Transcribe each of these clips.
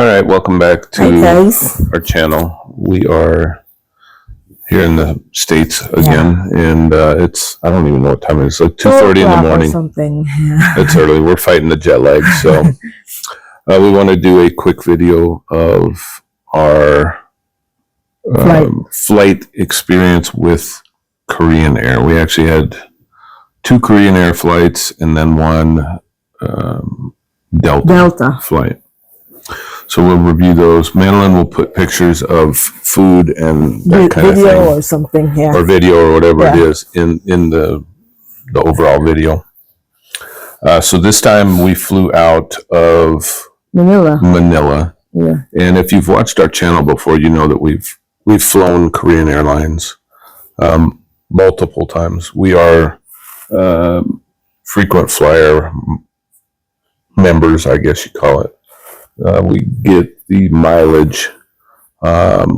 All right, welcome back to our channel. We are here in the States again, and it's, I don't even know what time it is. It's like 2:30 in the morning. Something. It's early. We're fighting the jet lag, so we want to do a quick video of our flight experience with Korean Air. We actually had 2 Korean Air flights and then one Delta flight. So we'll review those. Madeline will put pictures of food and that kind of thing. Video or something, or video or whatever it is in the overall video. So this time we flew out of Manila. Yeah. And if you've watched our channel before, you know that we've flown Korean Airlines multiple times. We are frequent flyer members, I guess you call it. We get the mileage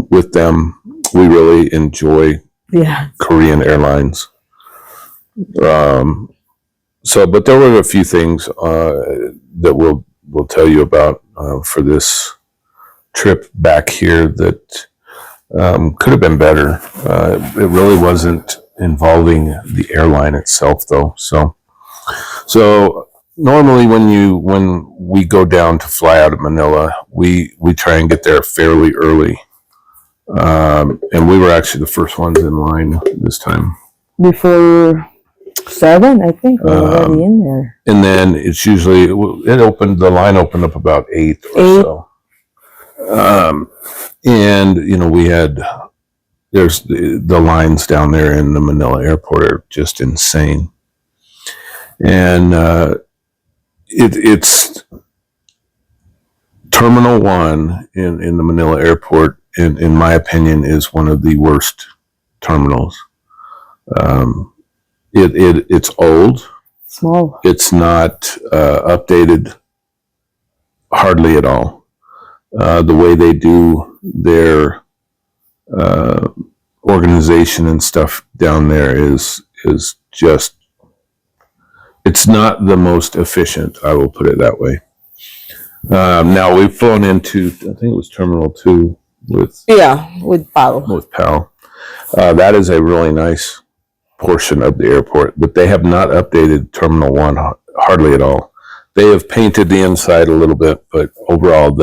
with them. We really enjoy Korean Airlines. But there were a few things that we'll tell you about for this trip back here that could have been better. It really wasn't involving the airline itself, though. So normally when we go down to fly out of Manila, we try and get there fairly early. And we were actually the first ones in line this time. Before 7, I think, we're already in there. And then it's usually, the line opened up about 8 or so. And, you know, there's the lines down there in the Manila Airport are just insane. And it's Terminal 1 in the Manila Airport, in my opinion, is one of the worst terminals. It's old. Small. It's not updated hardly at all. The way they do their organization and stuff down there is just, it's not the most efficient, I will put it that way. Now we've flown into, I think it was Terminal 2 with PAL. With PAL. That is a really nice portion of the airport, but they have not updated Terminal 1 hardly at all. They have painted the inside a little bit, but overall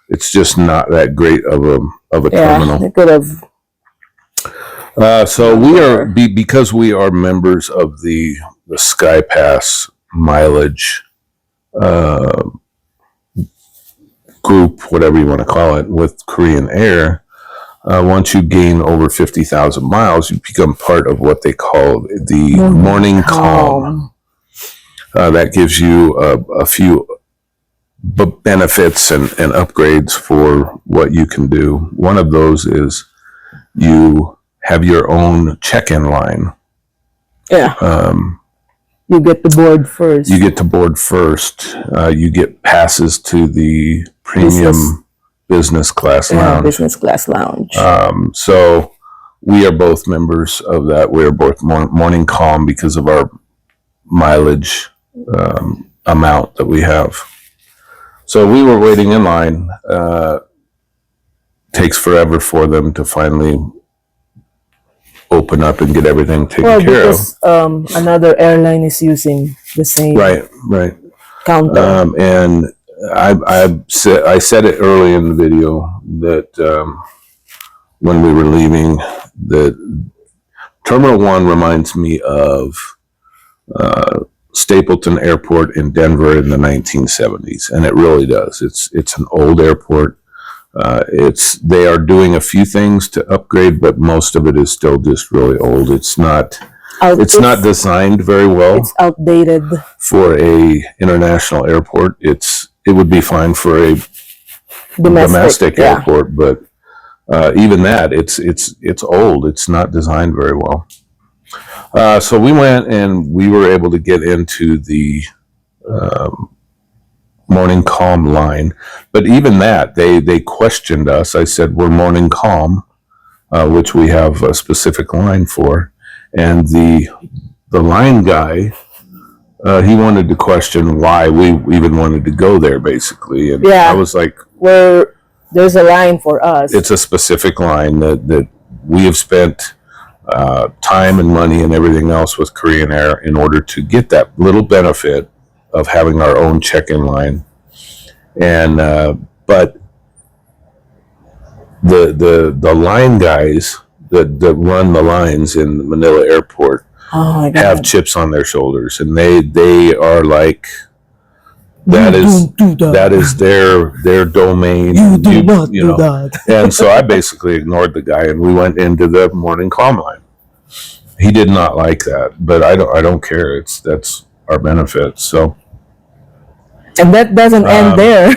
it's just not that great of a terminal. They could have. So we are, because we are members of the Sky Pass mileage group, whatever you want to call it, with Korean Air. Once you gain over 50,000 miles, you become part of what they call the Morning Calm. That gives you a few benefits and upgrades for what you can do. One of those is you have your own check-in line. You get to board first. You get to board first. You get passes to the premium business class lounge. Business class lounge. So we are both members of that. We are both Morning Calm because of our mileage amount that we have. So we were waiting in line. Takes forever for them to finally open up and get everything taken care of. Another airline is using the same counter. And I said it early in the video that when we were leaving, that Terminal 1 reminds me of Stapleton Airport in Denver in the 1970s, and it really does. It's an old airport. They are doing a few things to upgrade, but most of it is still just really old. It's not designed very well. It's outdated for a international airport. It would be fine for a domestic airport, but even that, it's old. It's not designed very well. So we went and we were able to get into the Morning Calm line, but even that, they questioned us. I said, we're Morning Calm, which we have a specific line for, and the line guy, he wanted to question why we even wanted to go there, basically. And I was like, where there's a line for us. It's a specific line that we have spent time and money and everything else with Korean Air in order to get that little benefit of having our own check-in line. And but the line guys that run the lines in Manila Airport Oh my have God. chips on their shoulders, and they are like that is their domain. You do not you do know. that. And so I basically ignored the guy, and we went into the morning calm line. He did not like that, but I don't care. That's our benefit. So And that doesn't end there.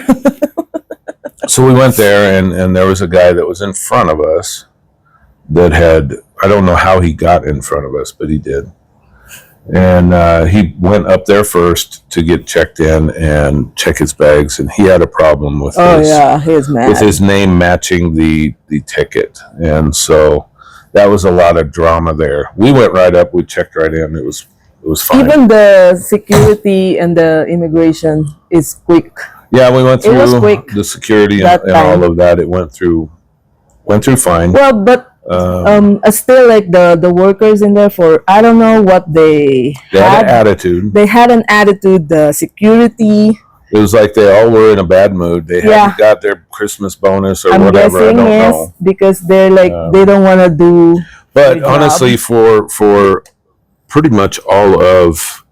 so we went there, and there was a guy that was in front of us that had, I don't know how he got in front of us, but he did. And he went up there first to get checked in and check his bags, and he had a problem with He's mad. with his name matching the ticket. And so that was a lot of drama there. We went right up, we checked right in. It was fine. Even the security and the immigration is quick. Yeah, we went It was through quick the security that and all time. of that. It went through fine. Well, but still, like the workers in there, for I don't know what they They had an had. attitude. They had an attitude. The security, It was like they all were in a bad mood. They Yeah. hadn't got their Christmas bonus or I'm whatever. I guessing, don't is know. because they're like they don't want to do. But Good job. honestly, for pretty much all of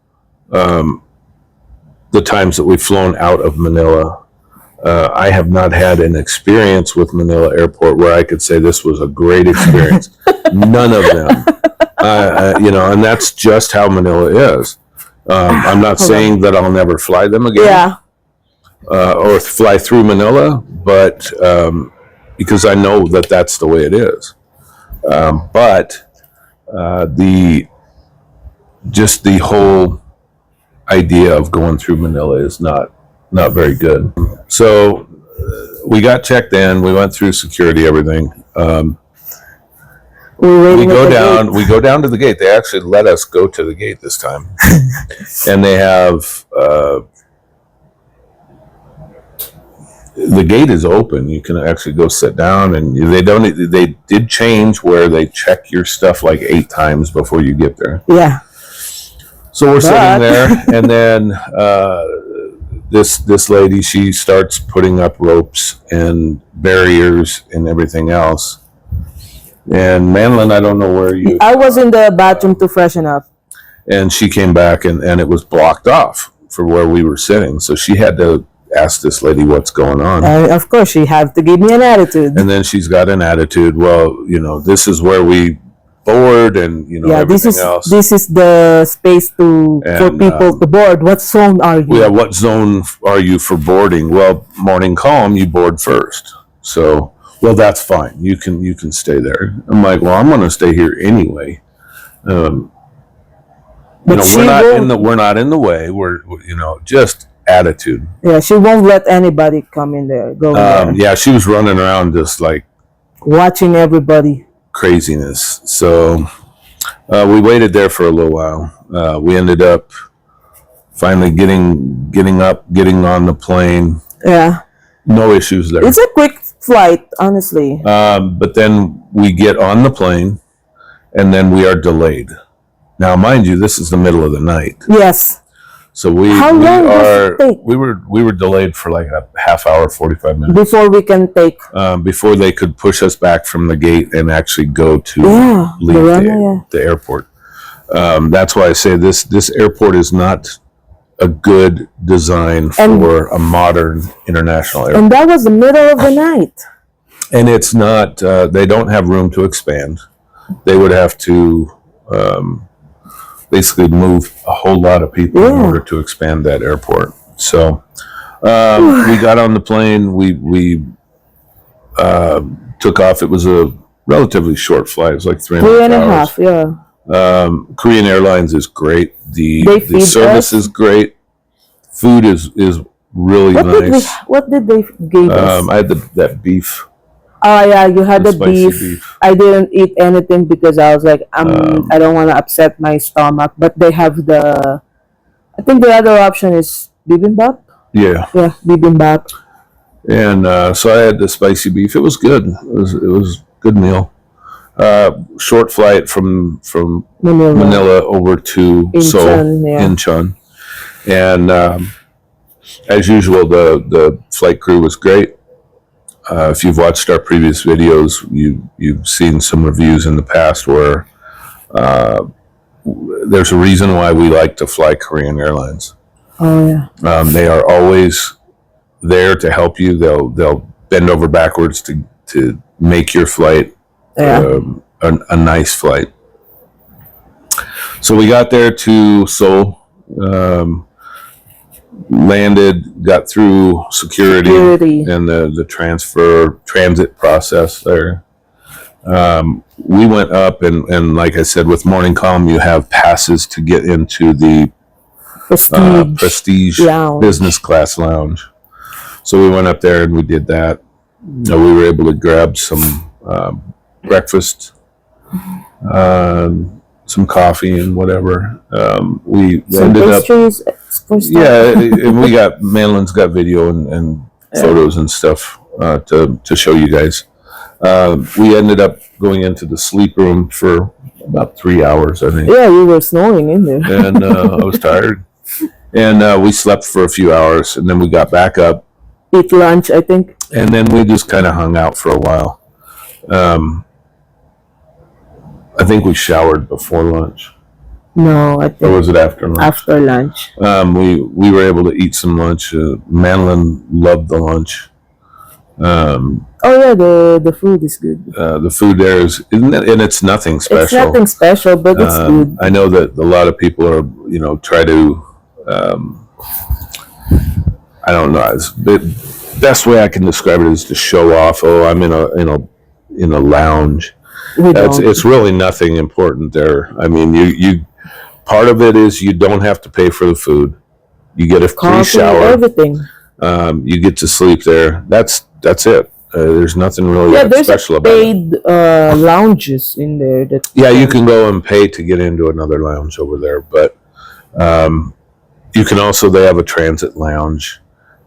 the times that we've flown out of Manila, I have not had an experience with Manila Airport where I could say this was a great experience. None of them. And that's just how Manila is. I'm not saying that I'll never fly them again. Yeah, Or fly through Manila, but because I know that that's the way it is. But the whole idea of going through Manila is not very good. So we got checked in. We went through security, everything. we're We waiting. go at the down. gate. We go down to the gate. They actually let us go to the gate this time, and they have. The gate is open. You can actually go sit down, and they did change where they check your stuff like 8 times before you get there. Yeah, So we're sitting But- there, and then this lady, she starts putting up ropes and barriers and everything else. And Manlin, I don't know where you. I was in the bathroom to freshen up. And she came back, and it was blocked off for where we were sitting. So she had to ask this lady what's going on. Of course, she had to give me an attitude. And then she's got an attitude. Well, this is where we board, and Yeah, everything else. this is the space for And, people to board. What zone are you? Yeah, what zone are you for boarding? Well, morning calm, you board first. So, well, that's fine. You can stay there. I'm like, well, I'm going to stay here anyway. But she won't. We're not in the way. We're just attitude. Yeah, she won't let anybody come in there. Go in there. Yeah, she was running around just like Watching everybody. craziness. So we waited there for a little while. We ended up finally getting on the plane. Yeah, No issues there. it's a quick flight, honestly. But then we get on the plane, and then we are delayed. Now, mind you, this is the middle of the night, Yes. so we How long does it take? we were delayed for like a half hour, 45 minutes Before we can take. before they could push us back from the gate and actually go to Yeah, leave the runway, the airport. That's why I say this airport is not a good design And- for a modern international airport. And that was the middle of the night. And it's not, they don't have room to expand. They would have to basically move a whole lot of people in Yeah. order to expand that airport. So we got on the plane, we took off. It was a relatively short flight. It was like 3.5 hours. 3.5, yeah. Korean Airlines is great. They The feed service us. is great. Food is really nice. What did they give us? I had that beef. Oh yeah, you had the the spicy beef. beef. I didn't eat anything because I was like, I don't want to upset my stomach. But they have I think the other option is bibimbap. Yeah. Yeah, bibimbap. And so I had the spicy beef. It was good. It was a good meal. Short flight from Manila over to Seoul, Incheon. And as usual, the flight crew was great. If you've watched our previous videos, you've seen some reviews in the past where there's a reason why we like to fly Korean Airlines. Oh yeah. They are always there to help you. They'll bend over backwards to make your flight a nice flight. So we got there to Seoul, landed, got through security. And the transit process there. We went up and like I said, with Morning Calm, you have passes to get into the prestige business class lounge. So we went up there and we did that. We were able to grab some breakfast, some coffee and whatever. We ended pastries, and we got Madeline's got video and photos and stuff to show you guys. We ended up going into the sleep room for about 3 hours, I think. Yeah, we were snoring in there. And I was tired. And we slept for a few hours, and then we got back up. Eat lunch, I think. And then we just kind of hung out for a while. I think we showered before lunch. No, I think. Or was it after lunch? After lunch. We were able to eat some lunch. Madeline loved the lunch. Oh yeah, the food is good. The food there isn't it, and it's nothing special. It's nothing special, but it's good. I know that a lot of people are, try to. I don't know. The best way I can describe it is to show off. Oh, I'm in a lounge. It's really nothing important there. I mean, you part of it is you don't have to pay for the food. You get a free shower. Everything. You get to sleep there. That's it. There's nothing really special about it. There's paid lounges in there. You can go and pay to get into another lounge over there, but you can also. They have a transit lounge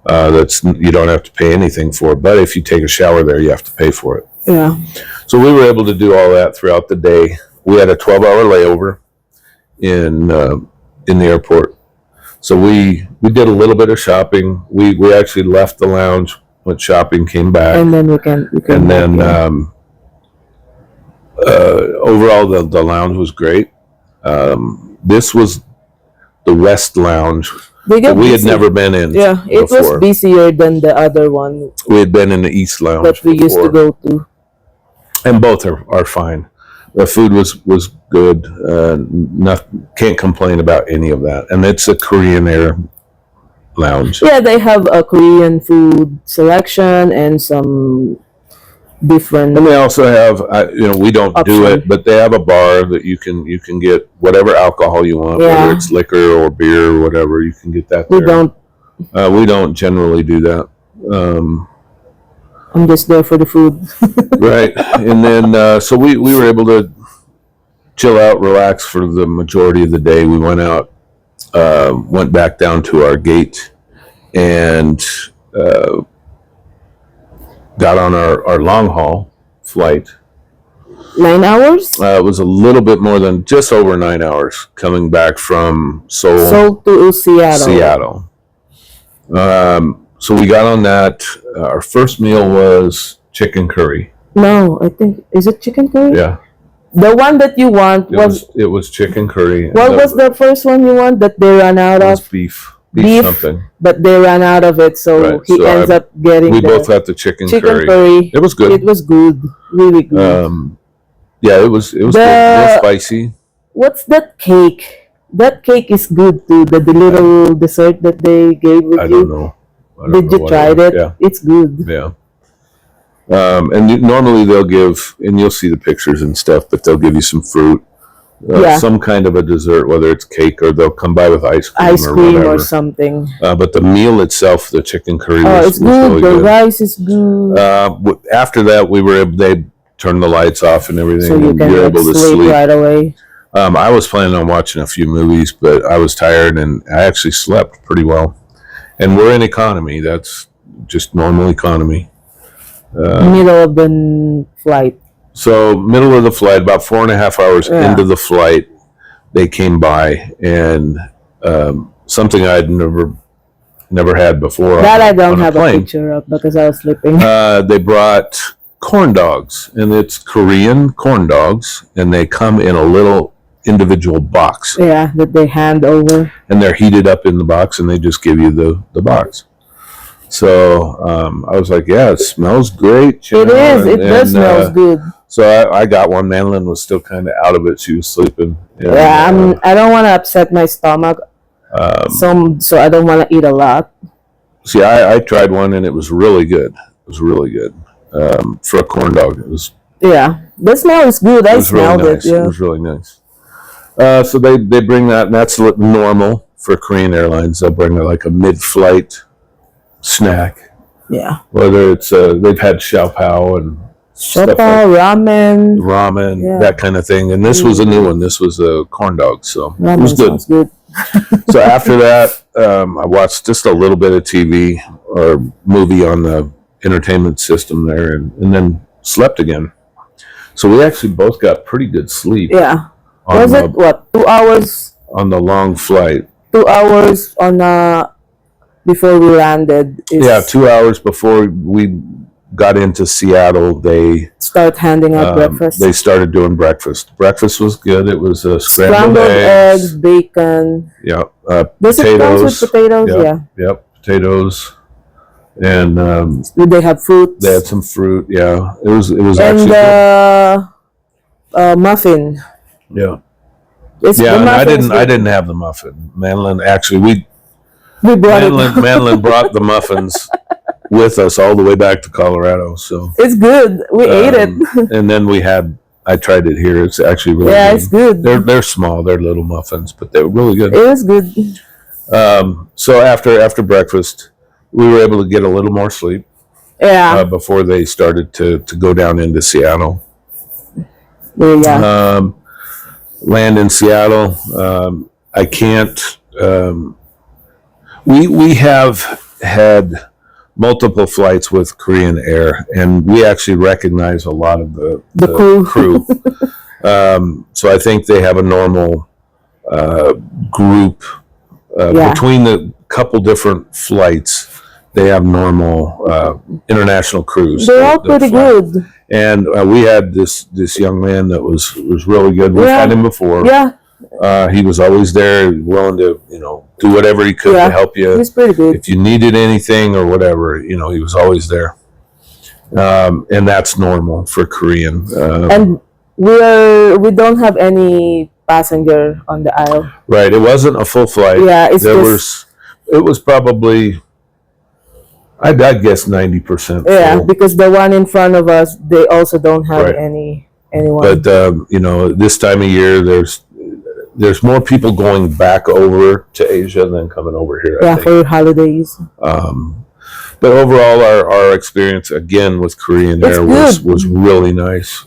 that's you don't have to pay anything for. But if you take a shower there, you have to pay for it. Yeah. So we were able to do all that throughout the day. We had a 12-hour layover in the airport. So we did a little bit of shopping. We actually left the lounge, went shopping, came back, and then we can. And then overall, the lounge was great. This was the West Lounge that we had never been in. Yeah, it was busier than the other one. We had been in the East Lounge that we used to go to, and both are fine. The food was good. Can't complain about any of that. And it's a Korean Air lounge. Yeah, they have a Korean food selection and some different. And they also have, we don't do it, but they have a bar that you can get whatever alcohol you want, whether it's liquor or beer or whatever. You can get that there. We don't generally do that. I'm just there for the food. Right. And then, so we were able to chill out, relax for the majority of the day. We went out, went back down to our gate and got on our long haul flight. 9 hours? It was a little bit more than just over 9 hours coming back from Seoul to Seattle. So we got on that. Our first meal was chicken curry. No, I think, is it chicken curry? Yeah. The one that you want it was chicken curry. What was the first one you want that they ran out of? Beef something. But they ran out of it, so he ends up getting. We both got the chicken curry. It was good. It was good, really good. It was good. Real spicy. What's that cake? That cake is good too. The little dessert that they gave with you. I don't know. Did you try it? Yeah. It's good. Yeah. And normally they'll give, and you'll see the pictures and stuff, but they'll give you some fruit, some kind of a dessert, whether it's cake or they'll come by with ice cream or something. But the meal itself, the chicken curry, it's good. Really the good. Rice is good. After that, they turned the lights off and everything, so you and can you're able to sleep right away. I was planning on watching a few movies, but I was tired and I actually slept pretty well. And we're in economy. That's just normal economy. Middle of the flight. So middle of the flight, about 4.5 hours Yeah. into the flight, they came by, and something I'd never had before. That I don't on have a plane. picture of because I was sleeping. They brought corn dogs, and it's Korean corn dogs, and they come in a little individual box, Yeah, that they hand over. and they're heated up in the box, and they just give you the box. So I was like, yeah, it smells great. It is. It does smells good. So I got one. Manlin was still kind of out of it. She was sleeping. And, Yeah, I don't want to upset my stomach, so I don't want to eat a lot. See, I tried one, and it was really good. It was really good for a corn dog. It was. Yeah, the smell is good. I smelled really nice. it. Yeah. It was really nice. So they bring that, and that's normal for Korean Airlines. They'll bring like a mid-flight snack, Yeah. whether it's they've had xiao pao and stuff like ramen, Yeah. that kind of thing. And this was a new one. This was a corn dog, so Ramen it was good. sounds good. So after that, I watched just a little bit of TV or movie on the entertainment system there, and then slept again. So we actually both got pretty good sleep. Yeah. On Was the, it what 2 hours? on the long flight? 2 hours on before we landed. Yeah, 2 hours before we got into Seattle, they Start handing out breakfast. They started doing breakfast. Breakfast was good. It was scrambled eggs, bacon. Yeah, Does it come with potatoes? Yep, Yeah. Yep, potatoes, and Do they have fruits? they had some fruit. Yeah, it was and actually good. Muffin. Yeah, It's yeah. the And muffins I didn't have the muffin. Manlin actually we brought it. Manlin brought the muffins with us all the way back to Colorado. So It's good. We ate it. and then I tried it here. It's actually really Yeah, good. it's good. They're small. They're little muffins, but they were really good. It was good. So after breakfast, we were able to get a little more sleep Yeah. before they started to go down into Seattle. Yeah. Land in Seattle. I can't. We have had multiple flights with Korean Air, and we actually recognize a lot of the crew. So I think they have a normal group between the couple different flights. They have normal international crews. They're all pretty good. And we had this young man that was really good. We've had him before. Yeah. He was always there, willing to do whatever he could to help you. He's pretty good. If you needed anything or whatever, he was always there. And that's normal for Korean. And we don't have any passenger on the aisle. Right. It wasn't a full flight. Yeah, it was probably, I'd guess 90% full. Yeah, because the one in front of us, they also don't have anyone. But this time of year, there's more people going back over to Asia than coming over here. I think. For holidays. But overall, our experience again with Korean Air was really nice.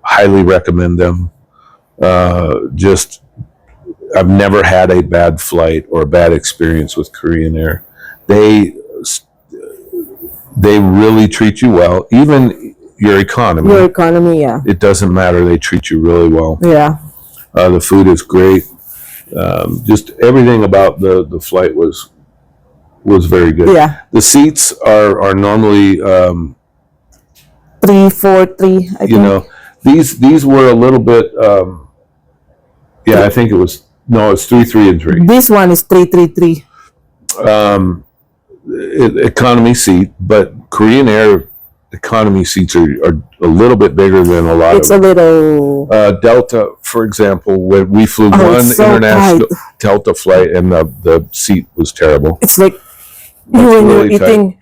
Highly recommend them. I've never had a bad flight or a bad experience with Korean Air. They really treat you well, even your economy. Your economy, yeah. It doesn't matter. They treat you really well. Yeah. The food is great. Just everything about the flight was very good. Yeah. The seats are normally 3, 4, 3. I think. These were a little bit. I think it's 3, 3, and 3. This one is 3, 3, 3. Economy seat, but Korean Air economy seats are a little bit bigger than a lot It's a little. Delta, for example, when we flew one international Delta flight, and the seat was terrible. It's like when you're eating,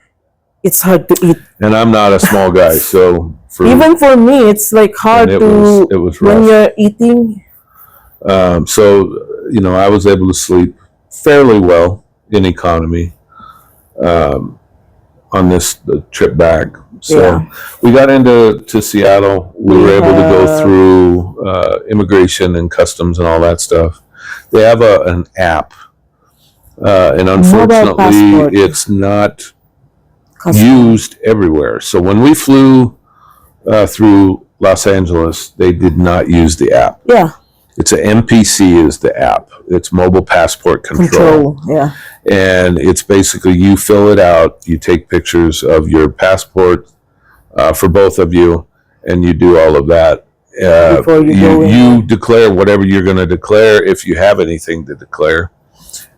it's hard to eat. And I'm not a small guy, so even for me, it's like hard it was rough. when you're eating. So I was able to sleep fairly well in economy on the trip back. So we got into Seattle. We were able to go through immigration and customs and all that stuff. They have an app, and unfortunately, it's not used everywhere. So when we flew through Los Angeles, they did not use the app. Yeah. It's a MPC is the app. It's Mobile Passport Control. Yeah. And it's basically you fill it out, you take pictures of your passport for both of you, and you do all of that. Before you go in. You declare whatever you're going to declare if you have anything to declare,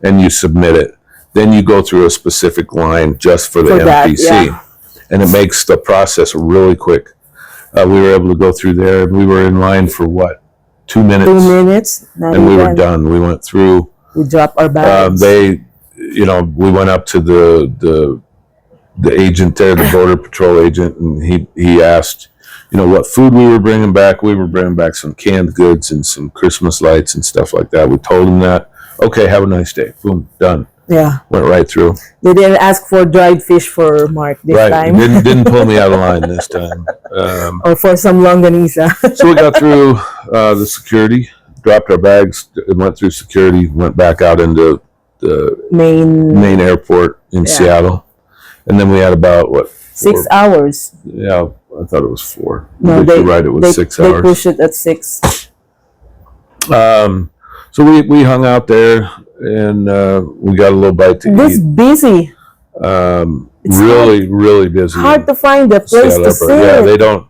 and you submit it. Then you go through a specific line just for the MPC. That, yeah. And it makes the process really quick. We were able to go through there, and we were in line for what? 2 minutes. 2 minutes. And we were done. We went through. We dropped our bags. We went up to the agent there, the Border Patrol agent, and he asked, what food we were bringing back. We were bringing back some canned goods and some Christmas lights and stuff like that. We told him that. Okay, have a nice day. Boom, done. Yeah. Went right through. They didn't ask for dried fish for Mark this time. Didn't pull me out of line this time. Or for some longanisa. So we got through the security, dropped our bags, went through security, went back out into the main airport in Seattle. And then we had about, 6 hours. Yeah, I thought it was 4. No, you're right, it was 6 hours. They pushed it at 6. So we hung out there, and we got a little bite to eat. This busy. Really busy. Hard to find a place to sit. Yeah, they don't.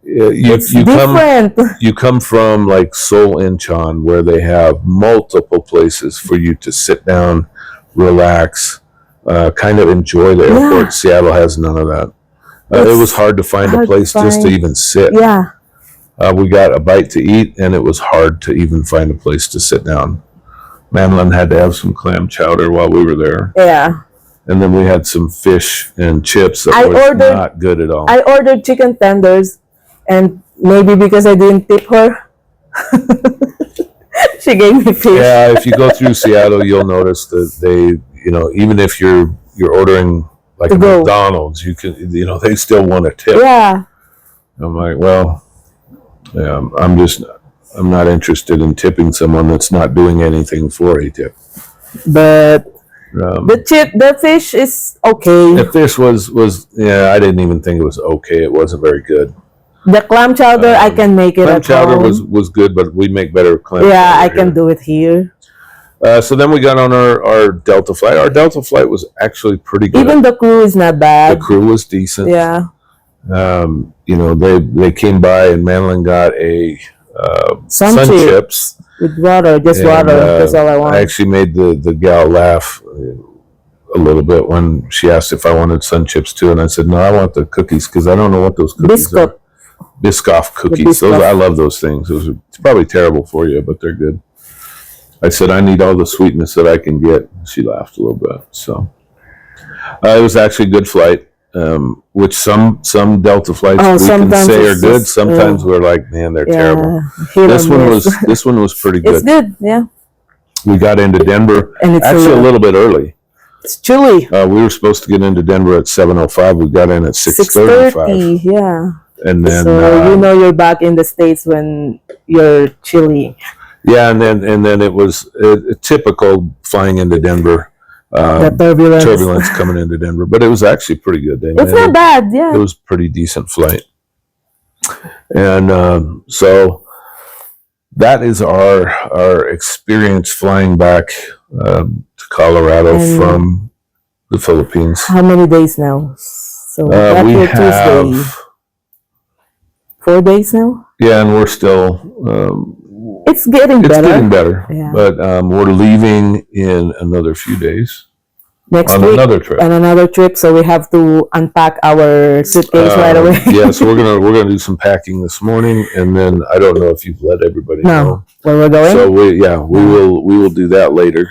It's different. You come from like Seoul Incheon, where they have multiple places for you to sit down, relax, kind of enjoy the airport. Yeah. Seattle has none of that. It was hard to find a place just to even sit. Yeah. We got a bite to eat, and it was hard to even find a place to sit down. Madeline had to have some clam chowder while we were there. Yeah. And then we had some fish and chips that were not good at all. I ordered chicken tenders, and maybe because I didn't tip her, she gave me fish. Yeah, if you go through Seattle, you'll notice that they, even if you're ordering like a McDonald's, you can, they still want a tip. Yeah. I'm like, well, yeah, I'm not interested in tipping someone that's not doing anything for a tip. But the fish is okay. The fish was I didn't even think it was okay. It wasn't very good. The clam chowder, I can make it at home. Clam chowder was good, but we make better clam chowder. Yeah, I can do it here. So then we got on our Delta flight. Our Delta flight was actually pretty good. Even the crew is not bad. The crew was decent. Yeah. They came by, and Madeline got a sun chips with water, water. That's all I want. I actually made the gal laugh a little bit when she asked if I wanted sun chips too, and I said no, I want the cookies because I don't know what those cookies are. Biscoff cookies. Those, I love those things. It's probably terrible for you, but they're good. I said I need all the sweetness that I can get. She laughed a little bit. So it was actually a good flight. Which some Delta flights we can say are good. Sometimes we're like, man, they're terrible. This one was pretty good. It's good, yeah. We got into Denver, and it's actually a little bit early. It's chilly. We were supposed to get into Denver at 7:05. We got in at 6:35. Yeah. And then so you're back in the States when you're chilly. Yeah, and then it was typical flying into Denver. The turbulence coming into Denver, but it was actually pretty good. It's not bad, yeah. It was a pretty decent flight, and so that is our experience flying back to Colorado from the Philippines. How many days now? So we have Tuesday. 4 days now. Yeah, and we're still. It's getting better. It's getting better, yeah. But we're leaving in another few days. Next on week, another trip. On another trip, so we have to unpack our suitcase right away. Yeah, so we're gonna do some packing this morning, and then I don't know if you've let everybody know where we're going. So we will do that later.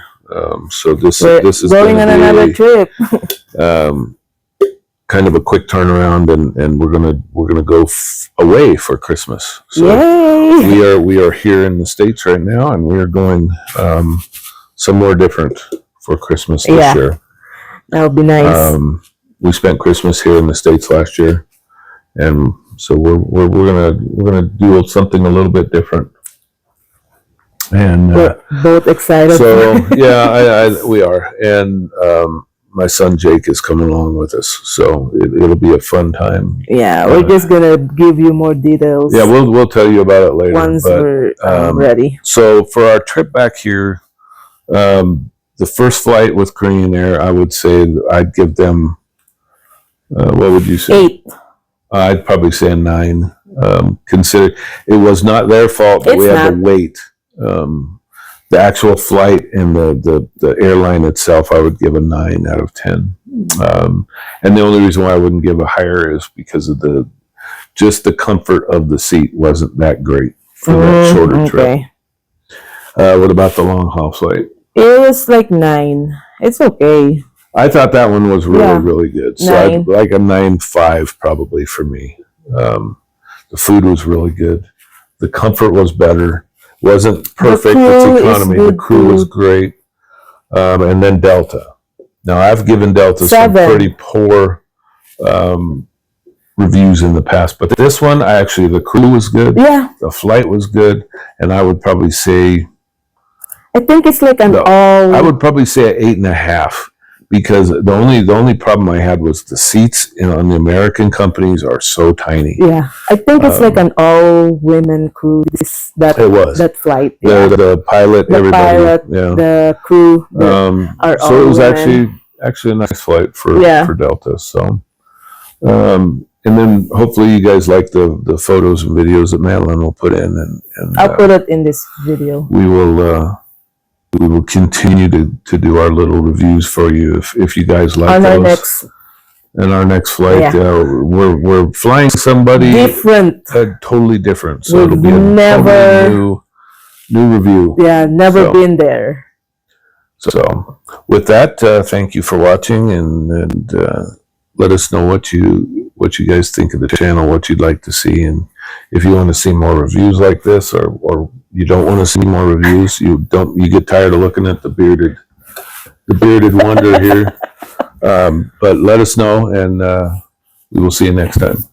So this is going on another trip. Kind of a quick turnaround, and we're gonna go away for Christmas. So yay! we are here in the States right now, and we are going somewhere different for Christmas this year. That would be nice. We spent Christmas here in the States last year, and so we're gonna do something a little bit different. And we're both excited. So yeah, we are. And my son Jake is coming along with us, so it'll be a fun time. Yeah, we're just gonna give you more details. Yeah, we'll tell you about it later. Once we're ready. So for our trip back here, the first flight with Korean Air, I would say I'd give them. What would you say? 8. I'd probably say a 9. Consider it was not their fault, but we had to wait. The actual flight and the airline itself, I would give a 9 out of 10. And the only reason why I wouldn't give a higher is because of just the comfort of the seat wasn't that great for that shorter trip. What about the long haul flight? It was like 9. It's okay. I thought that one was really good. So 9. I'd like a 9.5 probably for me. The food was really good. The comfort was better. Wasn't perfect. It's economy. The crew was great. And then Delta. Now I've given Delta 7. some pretty poor reviews in the past, but this one, the crew was good. Yeah. The flight was good, and I would probably say. I think it's like I would probably say an 8.5. Because the only problem I had was the seats on the American companies are so tiny. Yeah, I think it's like an all-women crew. That flight. Yeah. The pilot, everybody, the crew. Are so it was actually a nice flight for Delta. So, and then hopefully you guys like the photos and videos that Madeline will put in, and I'll put it in this video. We will continue to do our little reviews for you if you guys like those. And our next flight, we're flying somebody different, totally different. So it'll be a totally new review. Yeah, never been there. So with that, thank you for watching, and let us know what you guys think of the channel, what you'd like to see, and if you want to see more reviews like this, or you don't want to see more reviews, you get tired of looking at the bearded wonder here. But let us know, and we will see you next time.